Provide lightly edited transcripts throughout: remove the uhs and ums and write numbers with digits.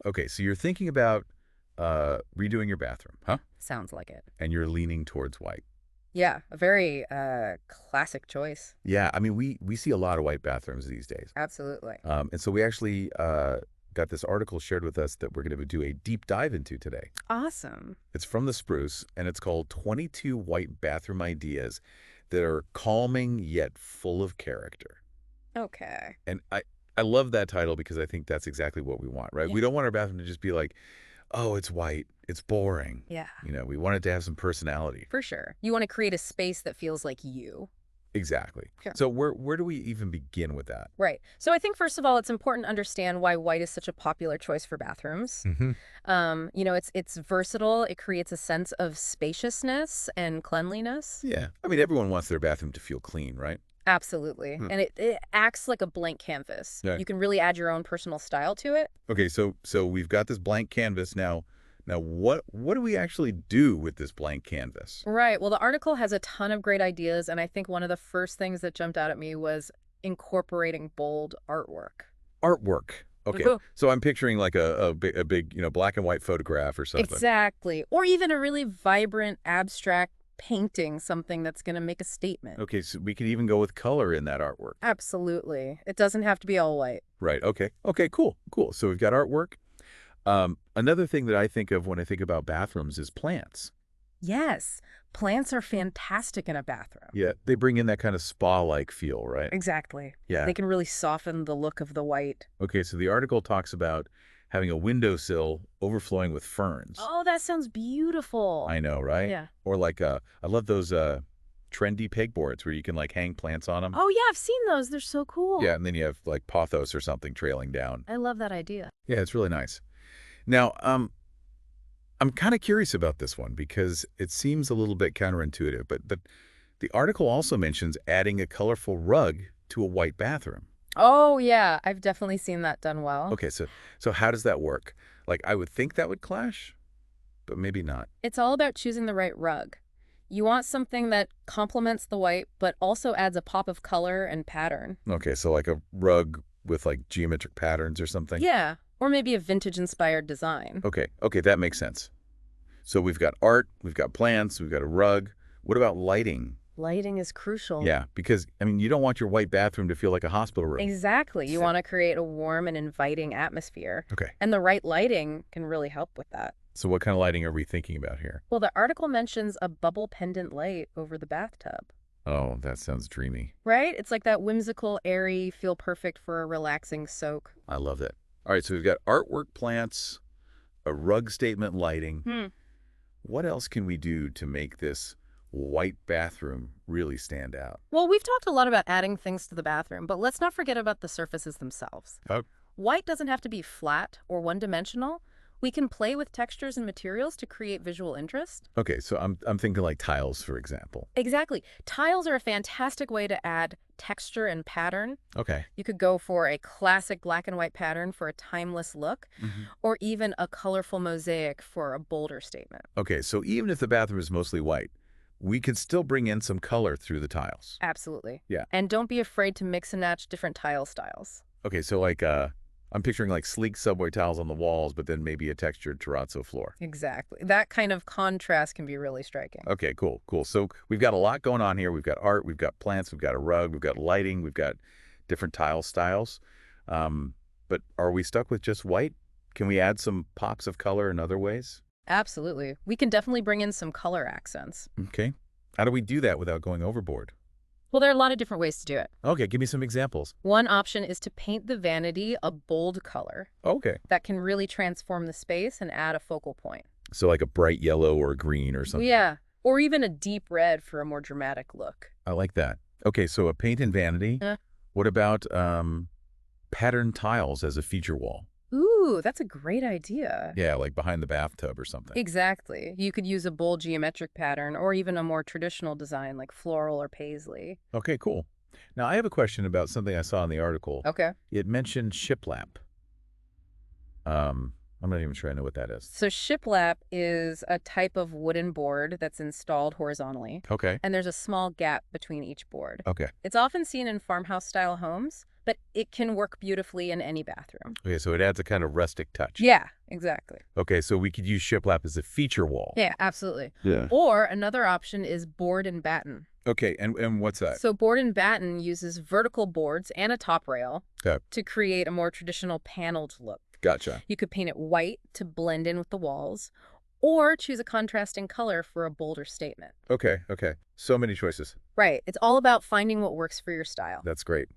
Okay, so you're thinking about redoing your bathroom, huh? Sounds like it. And you're leaning towards white. Yeah, a very classic choice. Yeah, I mean, we see a lot of white bathrooms these days. Absolutely. And so we actually got this article shared with us that we're going to do a deep dive into today. Awesome. It's from the Spruce, and it's called 22 White Bathroom Ideas that are calming yet full of character. Okay. And I love that title because I think that's exactly what we want, right? Yeah. We don't want our bathroom to just be like, oh, it's white, it's boring. Yeah, We want it to have some personality. for sure. You want to create a space that feels like you. Exactly. Sure. So where do we even begin with that? Right. So I think, first of all, it's important to understand why white is such a popular choice for bathrooms. Mm-hmm. It's versatile. It creates a sense of spaciousness and cleanliness. Yeah. I mean, everyone wants their bathroom to feel clean, right? Absolutely. Hmm. And it acts like a blank canvas. Yeah. You can really add your own personal style to it. Okay, so we've got this blank canvas now. Now, what do we actually do with this blank canvas? Right. Well, the article has a ton of great ideas, and I think one of the first things that jumped out at me was incorporating bold artwork. Artwork. Okay, Mhm. so I'm picturing like a big, black and white photograph or something. Exactly. Or even a really vibrant, abstract painting, something that's going to make a statement. Okay, so we could even go with color in that artwork. Absolutely. It doesn't have to be all white. Right. Okay. Okay. Cool. Cool. So we've got artwork. Another thing that I think of when I think about bathrooms is plants. Yes, plants are fantastic in a bathroom. Yeah, they bring in that kind of spa-like feel, right? Exactly. Yeah. They can really soften the look of the white. Okay, so the article talks about having a windowsill overflowing with ferns. Oh, that sounds beautiful. I know, right? Yeah. Or like I love those trendy pegboards where you can like hang plants on them. Oh, yeah, I've seen those. They're so cool. Yeah, and then you have like pothos or something trailing down. I love that idea. Yeah, it's really nice. Now, I'm kind of curious about this one because it seems a little bit counterintuitive, but the article also mentions adding a colorful rug to a white bathroom. Oh, yeah, I've definitely seen that done well. Okay, so how does that work? Like I would think that would clash, but maybe not. It's all about choosing the right rug. You want something that complements the white, but also adds a pop of color and pattern. Okay, so like a rug with like geometric patterns or something? Yeah, or maybe a vintage-inspired design. Okay, that makes sense. So we've got art, we've got plants, we've got a rug. What about lighting? Lighting is crucial. Yeah, because, I mean, you don't want your white bathroom to feel like a hospital room. Exactly. You want to create a warm and inviting atmosphere. Okay, And the right lighting can really help with that. so what kind of lighting are we thinking about here? Well, the article mentions a bubble pendant light over the bathtub. Oh, that sounds dreamy. Right? It's like that whimsical, airy, feel perfect for a relaxing soak. I love that. All right, so we've got artwork, plants, a rug statement lighting. What else can we do to make this white bathroom really stand out? Well, we've talked a lot about adding things to the bathroom, but let's not forget about the surfaces themselves. Oh. White doesn't have to be flat or one-dimensional. We can play with textures and materials to create visual interest. Okay, so I'm thinking like tiles, for example. Exactly. Tiles are a fantastic way to add texture and pattern. Okay. You could go for a classic black and white pattern for a timeless look, or even a colorful mosaic for a bolder statement. Okay, so even if the bathroom is mostly white, we could still bring in some color through the tiles. Absolutely. Yeah. And don't be afraid to mix and match different tile styles. Okay, so like I'm picturing like sleek subway tiles on the walls, but then maybe a textured terrazzo floor. Exactly. That kind of contrast can be really striking. Okay, cool. So we've got a lot going on here. We've got art, we've got plants, we've got a rug, we've got lighting, we've got different tile styles. But are we stuck with just white? Can we add some pops of color in other ways? Absolutely. We can definitely bring in some color accents. Okay. How do we do that without going overboard? Well, there are a lot of different ways to do it. Okay, give me some examples. One option is to paint the vanity a bold color. Okay. That can really transform the space and add a focal point. So like a bright yellow or green or something. Yeah, or even a deep red for a more dramatic look. I like that. Okay, so a paint and vanity. What about patterned tiles as a feature wall? Ooh, that's a great idea. Yeah, like behind the bathtub or something. Exactly. You could use a bold geometric pattern or even a more traditional design like floral or paisley. Okay, cool. Now, I have a question about something I saw in the article. Okay. It mentioned shiplap. I'm not even sure I know what that is. So shiplap is a type of wooden board that's installed horizontally, Okay. and there's a small gap between each board. Okay. It's often seen in farmhouse-style homes, but it can work beautifully in any bathroom. Okay, so it adds a kind of rustic touch. Yeah, exactly. Okay, so we could use shiplap as a feature wall. Yeah, absolutely. Yeah. Or another option is board and batten. Okay, and what's that? So board and batten uses vertical boards and a top rail Okay, to create a more traditional paneled look. gotcha. You could paint it white to blend in with the walls, or choose a contrasting color for a bolder statement. Okay, okay. So many choices. Right. It's all about finding what works for your style. That's great.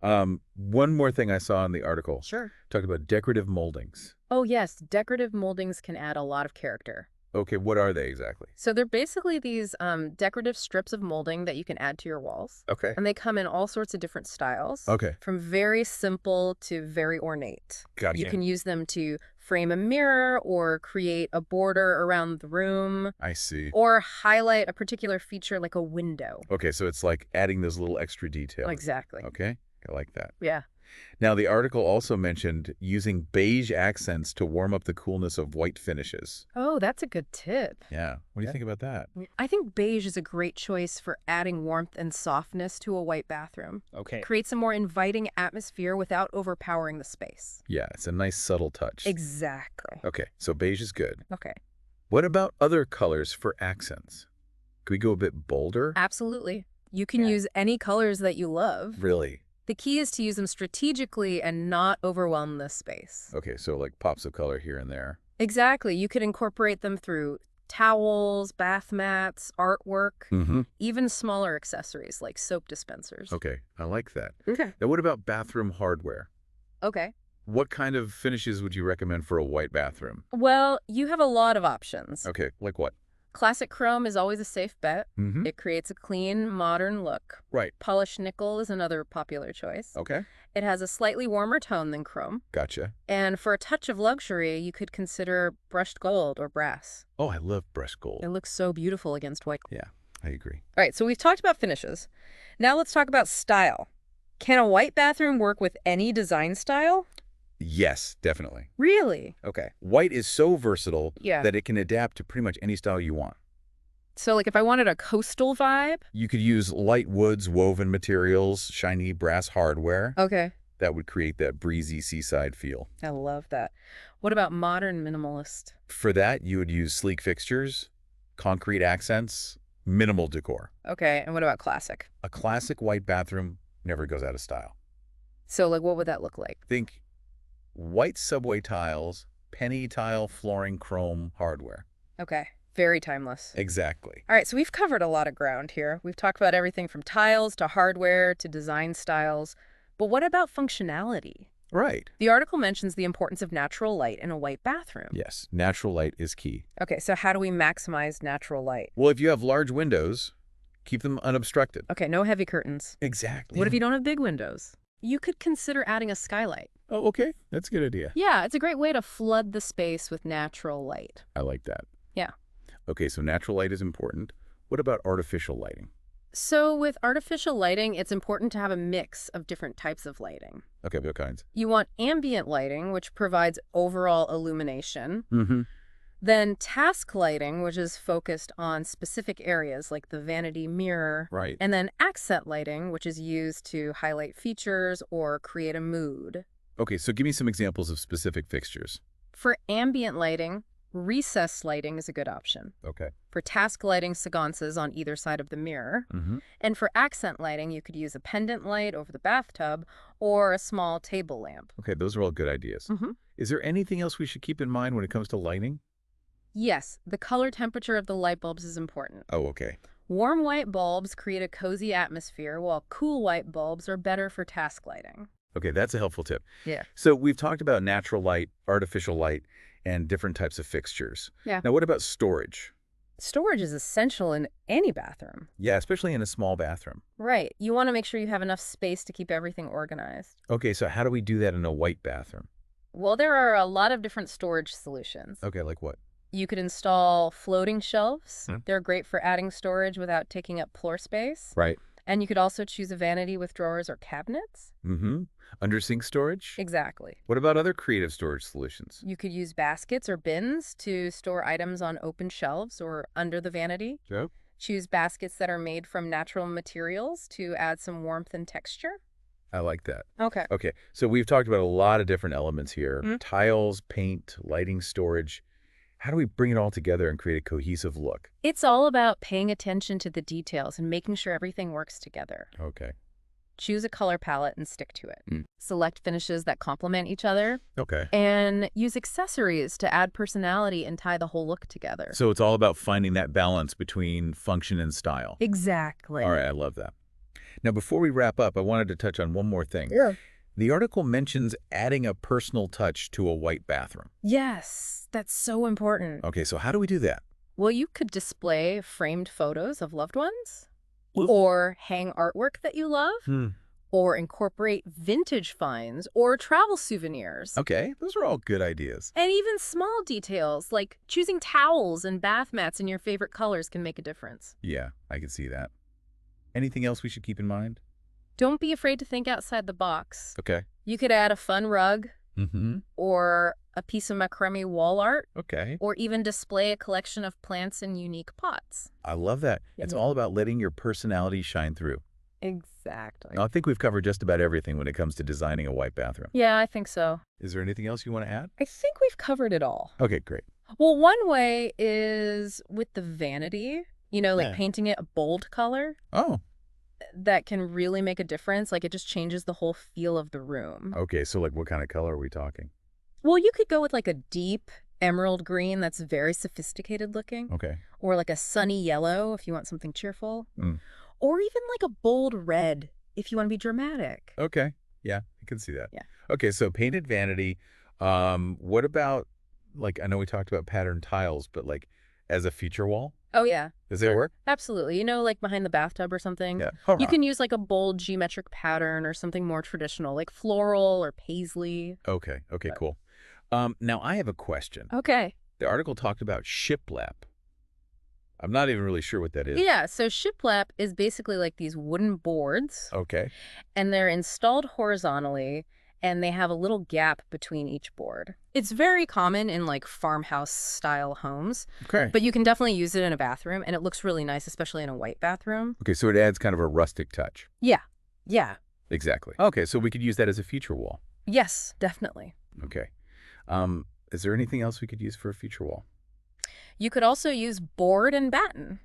One more thing I saw in the article Sure. talked about decorative moldings. Oh, yes. Decorative moldings can add a lot of character. Okay, what are they exactly? So they're basically these decorative strips of molding that you can add to your walls. Okay. And they come in all sorts of different styles. Okay. From very simple to very ornate. Gotcha. You can use them to frame a mirror or create a border around the room I see. or highlight a particular feature like a window. Okay, so it's like adding those little extra details. Exactly. Okay, I like that. Yeah. Now, the article also mentioned using beige accents to warm up the coolness of white finishes. Oh, that's a good tip. Yeah. What do you think about that? I think beige is a great choice for adding warmth and softness to a white bathroom. Okay. Creates a more inviting atmosphere without overpowering the space. Yeah, it's a nice subtle touch. Exactly. Okay, so beige is good. Okay. What about other colors for accents? Could we go a bit bolder? Absolutely. You can use any colors that you love. Really? The key is to use them strategically and not overwhelm the space. Okay, so like pops of color here and there. Exactly. You could incorporate them through towels, bath mats, artwork, Mm-hmm. even smaller accessories like soap dispensers. Okay, I like that. Okay. Now, what about bathroom hardware? Okay. What kind of finishes would you recommend for a white bathroom? Well, you have a lot of options. Okay, like what? Classic chrome is always a safe bet. Mm-hmm. It creates a clean, modern look. Right. Polished nickel is another popular choice. Okay. It has a slightly warmer tone than chrome. Gotcha. And for a touch of luxury, you could consider brushed gold or brass. Oh, I love brushed gold. It looks so beautiful against white. Yeah, I agree. All right, so we've talked about finishes. Now let's talk about style. Can a white bathroom work with any design style? Yes, definitely. Really? Okay. White is so versatile Yeah. that it can adapt to pretty much any style you want. So like if I wanted a coastal vibe? You could use light woods, woven materials, shiny brass hardware. Okay. That would create that breezy seaside feel. I love that. What about modern minimalist? For that, you would use sleek fixtures, concrete accents, minimal decor. Okay, and what about classic? A classic white bathroom never goes out of style. So like what would that look like? Think white subway tiles, penny tile flooring, chrome hardware. Okay, very timeless. Exactly. All right, so we've covered a lot of ground here. We've talked about everything from tiles to hardware to design styles. But what about functionality? Right. The article mentions the importance of natural light in a white bathroom. Yes, natural light is key. Okay, so how do we maximize natural light? Well, if you have large windows, keep them unobstructed. Okay, no heavy curtains. Exactly. What if you don't have big windows? You could consider adding a skylight. Oh, okay. That's a good idea. Yeah, it's a great way to flood the space with natural light. I like that. Yeah. Okay, so natural light is important. What about artificial lighting? So with artificial lighting, it's important to have a mix of different types of lighting. Okay, what kinds? You want ambient lighting, which provides overall illumination. Mm-hmm. Then task lighting, which is focused on specific areas like the vanity mirror. Right. And then accent lighting, which is used to highlight features or create a mood. Okay, so give me some examples of specific fixtures. For ambient lighting, recessed lighting is a good option. Okay. For task lighting, sconces on either side of the mirror. Mm-hmm. And for accent lighting, you could use a pendant light over the bathtub or a small table lamp. Okay, those are all good ideas. Mm-hmm. Is there anything else we should keep in mind when it comes to lighting? Yes, the color temperature of the light bulbs is important. Oh, okay. Warm white bulbs create a cozy atmosphere, while cool white bulbs are better for task lighting. Okay, that's a helpful tip. Yeah. So we've talked about natural light, artificial light, and different types of fixtures. Yeah. Now, what about storage? Storage is essential in any bathroom. Yeah, especially in a small bathroom. Right. You want to make sure you have enough space to keep everything organized. Okay, so how do we do that in a white bathroom? Well, there are a lot of different storage solutions. Okay, like what? You could install floating shelves. Hmm. They're great for adding storage without taking up floor space. Right. And you could also choose a vanity with drawers or cabinets. Mm-hmm. Under sink storage? Exactly. What about other creative storage solutions? You could use baskets or bins to store items on open shelves or under the vanity. Joe? Choose baskets that are made from natural materials to add some warmth and texture. I like that. Okay. Okay, so we've talked about a lot of different elements here. Mhm. Tiles, paint, lighting, storage. How do we bring it all together and create a cohesive look? It's all about paying attention to the details and making sure everything works together. Okay. Choose a color palette and stick to it. Mm. Select finishes that complement each other, Okay. and use accessories to add personality and tie the whole look together. So it's all about finding that balance between function and style. Exactly. All right, I love that. Now, before we wrap up, I wanted to touch on one more thing. Yeah. The article mentions adding a personal touch to a white bathroom. Yes, that's so important. Okay, so how do we do that? Well, you could display framed photos of loved ones, or hang artwork that you love, or incorporate vintage finds or travel souvenirs. Okay, those are all good ideas. And even small details like choosing towels and bath mats in your favorite colors can make a difference. Yeah, I can see that. Anything else we should keep in mind? Don't be afraid to think outside the box. Okay. You could add a fun rug Mm-hmm. or a piece of macrame wall art, Okay. or even display a collection of plants in unique pots. I love that. It's all about letting your personality shine through. Exactly. Now, I think we've covered just about everything when it comes to designing a white bathroom. Yeah, I think so. Is there anything else you want to add? I think we've covered it all. Okay, great. Well, one way is with the vanity, like Yeah. painting it a bold color. Oh, That can really make a difference. Like, it just changes the whole feel of the room. okay. So, like, what kind of color are we talking? Well, you could go with like a deep emerald green that's very sophisticated looking, Okay. or like a sunny yellow if you want something cheerful, Mm. or even like a bold red if you want to be dramatic. Okay. Yeah, I can see that. Yeah. Okay, so painted vanity. What about, like, I know we talked about patterned tiles, but like as a feature wall? Oh, yeah. Does that work? Absolutely. Like behind the bathtub or something. Yeah. You can use like a bold geometric pattern or something more traditional, like floral or paisley. Okay. Okay, cool. Now I have a question. Okay. The article talked about shiplap. I'm not even really sure what that is. Yeah, so shiplap is basically like these wooden boards, Okay. and they're installed horizontally, and they have a little gap between each board. It's very common in like farmhouse-style homes, Okay. but you can definitely use it in a bathroom, and it looks really nice, especially in a white bathroom. Okay, so it adds kind of a rustic touch. Yeah. Yeah. Exactly. Okay, so we could use that as a feature wall. Yes, definitely. Okay. Is there anything else we could use for a feature wall? You could also use board and batten.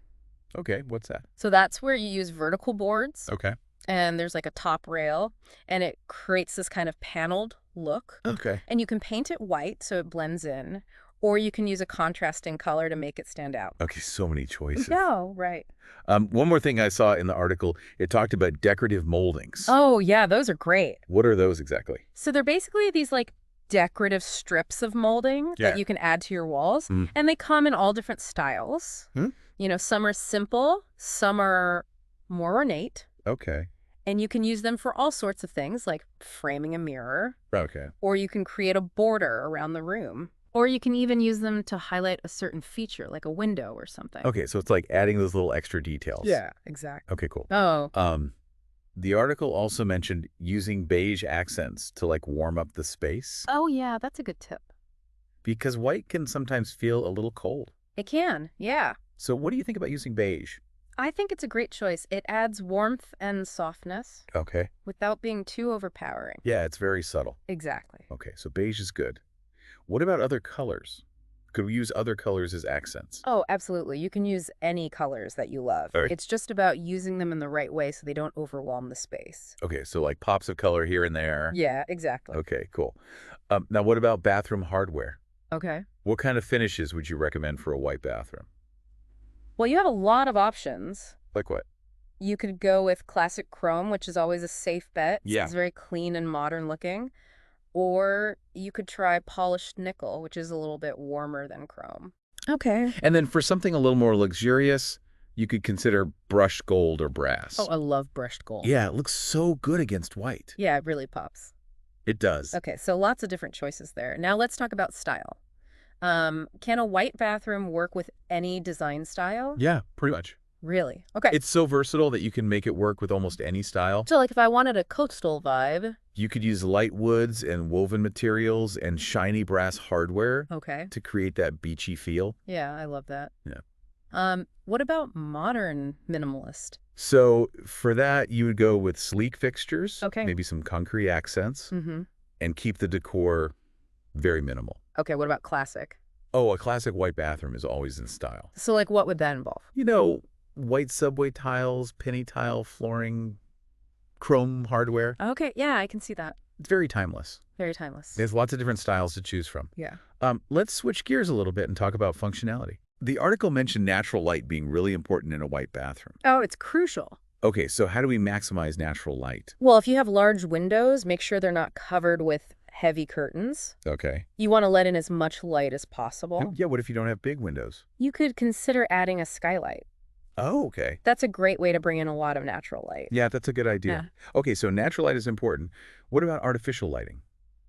Okay, what's that? So that's where you use vertical boards, Okay. and there's like a top rail, and it creates this kind of paneled look. Okay. And you can paint it white so it blends in, or you can use a contrasting color to make it stand out. Okay, so many choices. No, right. One more thing I saw in the article, it talked about decorative moldings. Oh, yeah, those are great. What are those exactly? So they're basically these like decorative strips of molding Yeah. that you can add to your walls, Mm. and they come in all different styles. Hmm? Some are simple, some are more ornate, Okay. and you can use them for all sorts of things like framing a mirror, Okay. or you can create a border around the room, or you can even use them to highlight a certain feature like a window or something. Okay, so it's like adding those little extra details. Yeah, exactly. Okay, cool. Oh, The article also mentioned using beige accents to like warm up the space oh yeah, that's a good tip. because white can sometimes feel a little cold. It can, yeah. So what do you think about using beige? I think it's a great choice. It adds warmth and softness Okay. without being too overpowering. Yeah, it's very subtle. Exactly. Okay, so beige is good. What about other colors? Could we use other colors as accents? Oh, absolutely. You can use any colors that you love. All right. It's just about using them in the right way so they don't overwhelm the space. Okay, so like pops of color here and there. Yeah, exactly. Okay, cool. Now what about bathroom hardware? Okay. What kind of finishes would you recommend for a white bathroom? Well, you have a lot of options. Like what? You could go with classic chrome, which is always a safe bet. Yeah. It's very clean and modern looking. Or you could try polished nickel, which is a little bit warmer than chrome. Okay. And then for something a little more luxurious, you could consider brushed gold or brass. Oh, I love brushed gold. Yeah, it looks so good against white. Yeah, it really pops. It does. Okay, so lots of different choices there. Now let's talk about style. Can a white bathroom work with any design style? Yeah, pretty much. Really? Okay. It's so versatile that you can make it work with almost any style. So like if I wanted a coastal vibe. You could use light woods and woven materials and shiny brass hardware Okay. to create that beachy feel. Yeah, I love that. Yeah. What about modern minimalist? So for that, you would go with sleek fixtures, Okay. maybe some concrete accents, Mm-hmm. and keep the decor very minimal. Okay, what about classic? Oh, a classic white bathroom is always in style. So, like, what would that involve? You know, white subway tiles, penny tile flooring, chrome hardware. Okay, yeah, I can see that. It's very timeless. Very timeless. There's lots of different styles to choose from. Yeah. Let's switch gears a little bit and talk about functionality. The article mentioned natural light being really important in a white bathroom. Oh, it's crucial. Okay, so how do we maximize natural light? Well, if you have large windows, make sure they're not covered with heavy curtains. Okay. You want to let in as much light as possible. Yeah, what if you don't have big windows? You could consider adding a skylight. Oh, okay. That's a great way to bring in a lot of natural light. Yeah, that's a good idea. Okay, so natural light is important. What about artificial lighting?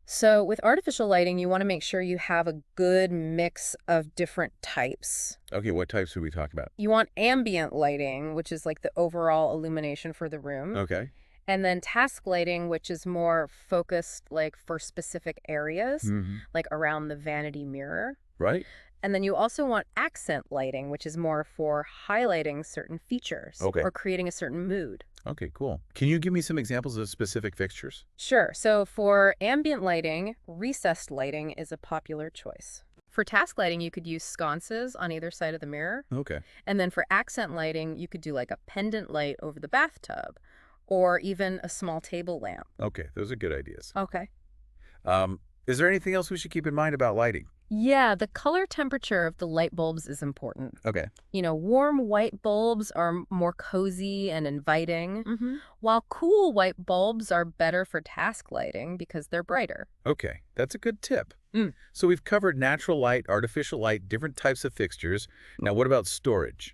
So with artificial lighting, you want to make sure you have a good mix of different types. Okay, what types are we talking about? You want ambient lighting, which is like the overall illumination for the room. Okay. And then task lighting, which is more focused like for specific areas, Mm-hmm. like around the vanity mirror. Right? And then you also want accent lighting, which is more for highlighting certain features Okay. or creating a certain mood. Okay, cool. Can you give me some examples of specific fixtures? Sure. So for ambient lighting, recessed lighting is a popular choice. For task lighting, you could use sconces on either side of the mirror. Okay. And then for accent lighting, you could do like a pendant light over the bathtub or even a small table lamp. Okay, those are good ideas. Okay. Is there anything else we should keep in mind about lighting? Yeah, the color temperature of the light bulbs is important. Okay. You know, warm white bulbs are more cozy and inviting, while cool white bulbs are better for task lighting because they're brighter. Okay, that's a good tip. Mm. So we've covered natural light, artificial light, different types of fixtures. Now, what about storage?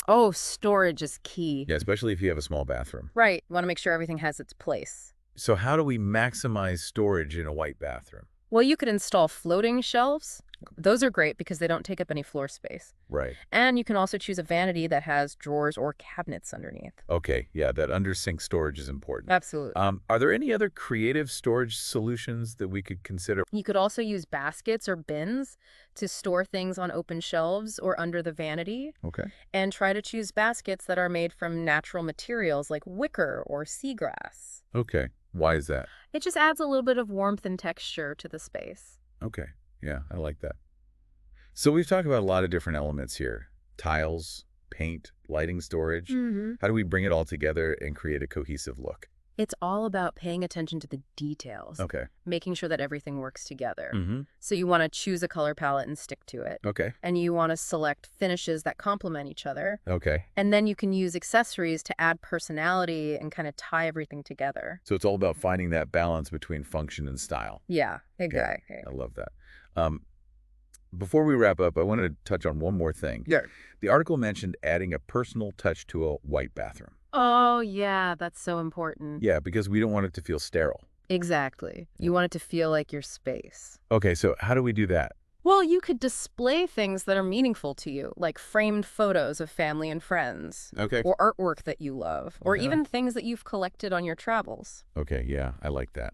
Oh, storage is key. Yeah, especially if you have a small bathroom. Right. You want to make sure everything has its place. So how do we maximize storage in a white bathroom? Well, you could install floating shelves. Those are great because they don't take up any floor space. Right. And you can also choose a vanity that has drawers or cabinets underneath. Okay, yeah, that under-sink storage is important. Absolutely. Are there any other creative storage solutions that we could consider? You could also use baskets or bins to store things on open shelves or under the vanity. Okay. And try to choose baskets that are made from natural materials like wicker or seagrass. Okay. Why is that? It just adds a little bit of warmth and texture to the space. Okay. Yeah, I like that. So we've talked about a lot of different elements here. Tiles, paint, lighting, storage. How do we bring it all together and create a cohesive look? It's all about paying attention to the details, Okay. making sure that everything works together. Mm-hmm. So you want to choose a color palette and stick to it. Okay. And you want to select finishes that complement each other. Okay. And then you can use accessories to add personality and kind of tie everything together. So it's all about finding that balance between function and style. Yeah, exactly. I love that. Before we wrap up, I wanted to touch on one more thing. Yeah. The article mentioned adding a personal touch to a white bathroom. Oh, yeah, that's so important. Yeah, because we don't want it to feel sterile. Exactly. You want it to feel like your space. Okay, so how do we do that? Well, you could display things that are meaningful to you, like framed photos of family and friends, Okay. or artwork that you love, or Yeah. even things that you've collected on your travels. Okay, yeah, I like that.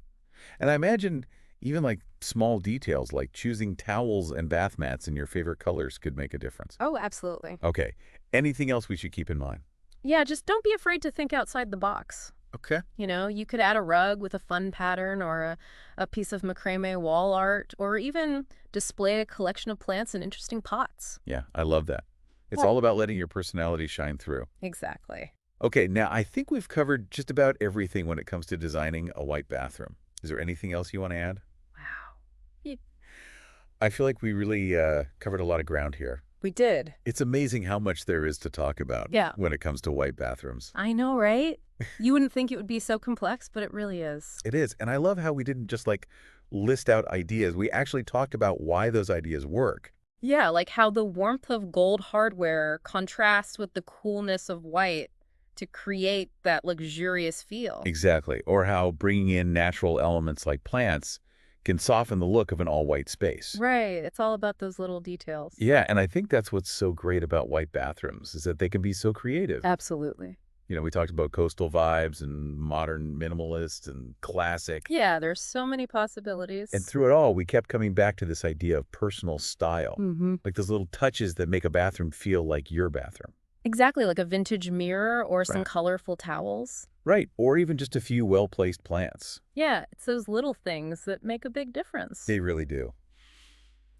And I imagine even like small details like choosing towels and bath mats in your favorite colors could make a difference. Oh, absolutely. Okay. Anything else we should keep in mind? Yeah, just don't be afraid to think outside the box. Okay. You know, you could add a rug with a fun pattern or a piece of macrame wall art, or even display a collection of plants in interesting pots. Yeah, I love that. It's Yeah. all about letting your personality shine through. Exactly. Okay, now I think we've covered just about everything when it comes to designing a white bathroom. Is there anything else you want to add? Wow. I feel like we really covered a lot of ground here. We did. It's amazing how much there is to talk about Yeah. when it comes to white bathrooms. I know, right? You wouldn't think it would be so complex, but it really is. It is. And I love how we didn't just like list out ideas. We actually talked about why those ideas work. Yeah, like how the warmth of gold hardware contrasts with the coolness of white to create that luxurious feel. Exactly. Or how bringing in natural elements like plants can soften the look of an all-white space. Right. It's all about those little details. Yeah, and I think that's what's so great about white bathrooms is that they can be so creative. Absolutely. You know, we talked about coastal vibes and modern minimalist and classic. Yeah, there's so many possibilities. And through it all, we kept coming back to this idea of personal style. Mm-hmm. Like those little touches that make a bathroom feel like your bathroom. Exactly, like a vintage mirror or some Right. colorful towels. Right, or even just a few well-placed plants. Yeah, it's those little things that make a big difference. They really do.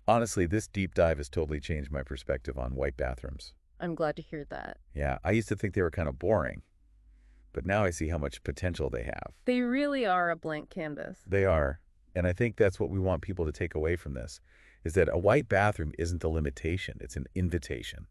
Honestly, this deep dive has totally changed my perspective on white bathrooms. I'm glad to hear that. Yeah, I used to think they were kind of boring, but now I see how much potential they have. They really are a blank canvas. They are, and I think that's what we want people to take away from this, is that a white bathroom isn't a limitation, it's an invitation.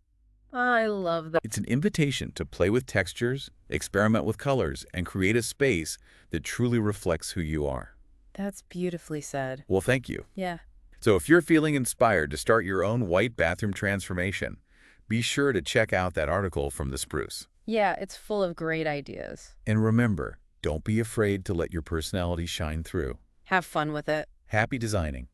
I love that. It's an invitation to play with textures, experiment with colors, and create a space that truly reflects who you are. That's beautifully said. Well, thank you. Yeah. So if you're feeling inspired to start your own white bathroom transformation, be sure to check out that article from The Spruce. Yeah, it's full of great ideas. And remember, don't be afraid to let your personality shine through. Have fun with it. Happy designing!